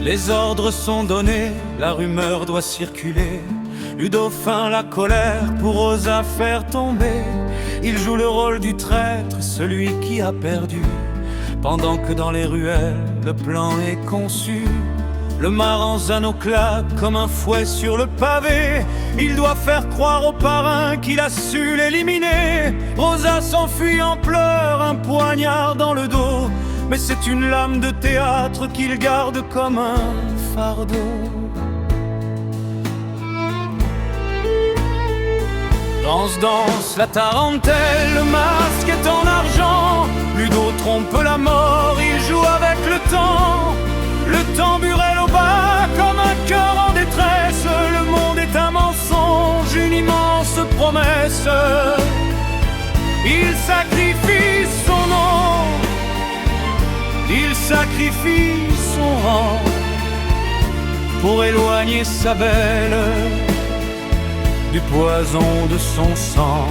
Les ordres sont donnés, la rumeur doit circuler. Ludo feint la colère pour oser faire tomber. Il joue le rôle du traître, celui qui a perdu. Pendant que dans les ruelles, le plan est conçu. Le Maranzano claque comme un fouet sur le pavé. Il doit faire croire au parrain qu'il a su l'éliminer. Rosa s'enfuit en pleurs, un poignard dans le dos. Mais c'est une lame de théâtre qu'il garde comme un fardeau. Danse la tarentelle, le masque est en argent. Ludo trompe la mort, il joue avec le temps. Le tamburel au bas comme un cœur en détresse. Le monde est un mensonge, une immense promesse. Il sacrifie son nom, il sacrifie son rang pour éloigner sa belle du poison de son sang.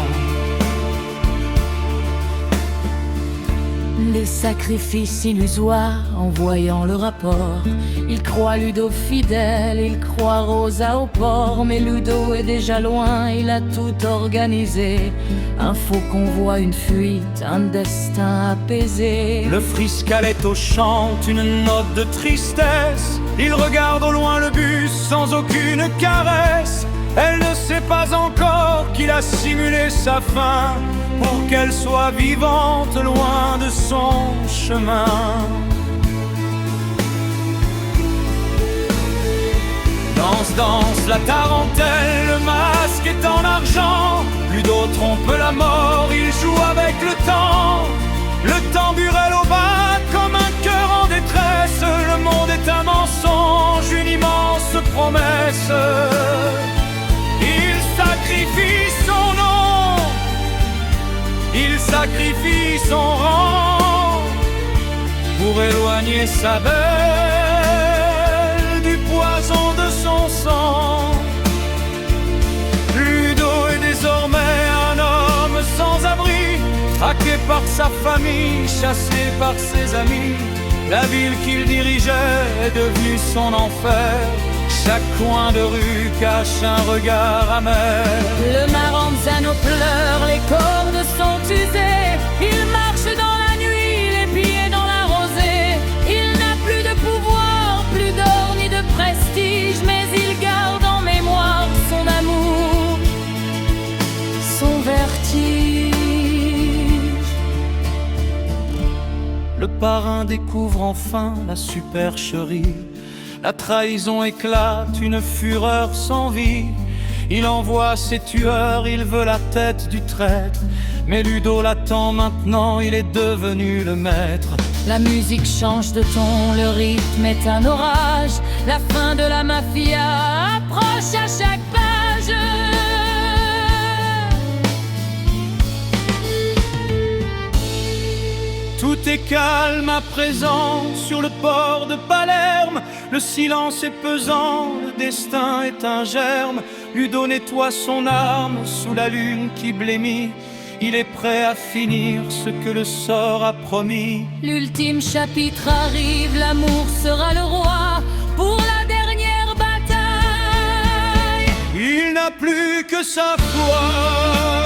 Les sacrifices illusoires en voyant le rapport. Il croit Ludo fidèle, il croit Rosa au port. Mais Ludo est déjà loin, il a tout organisé. Un faux convoi, une fuite, un destin apaisé. Le friscaletto chante une note de tristesse. Il regarde au loin le bus sans aucune caresse. Elle ne sait pas encore qu'il a simulé sa fin pour qu'elle soit vivante loin de son chemin. Danse la tarentelle, le masque est en argent. Ludo trompe la mort, il joue avec le temps. Le tamburel au bas comme un cœur en détresse. Le monde est un mensonge, une immense promesse. Il sacrifie son nom, il sacrifie son rang pour éloigner sa belle du poison de son sang. Ludo est désormais un homme sans abri, traqué par sa famille, chassé par ses amis. La ville qu'il dirigeait est devenue son enfer. Chaque coin de rue cache un regard amer. Le Maranzano pleure, les cordes sont usées. Il marche dans la nuit, les pieds dans la rosée. Il n'a plus de pouvoir, plus d'or ni de prestige. Mais il garde en mémoire son amour, son vertige. Le parrain découvre enfin la supercherie. La trahison éclate, une fureur sans vie. Il envoie ses tueurs, il veut la tête du traître. Mais Ludo l'attend maintenant, il est devenu le maître. La musique change de ton, le rythme est un orage. La fin de la mafia approche à chaque page. Tout est calme à présent sur le port de Palerme. Le silence est pesant, le destin est un germe. Ludo nettoie son arme sous la lune qui blêmit. Il est prêt à finir ce que le sort a promis. L'ultime chapitre arrive, l'amour sera le roi pour la dernière bataille. Il n'a plus que sa foi.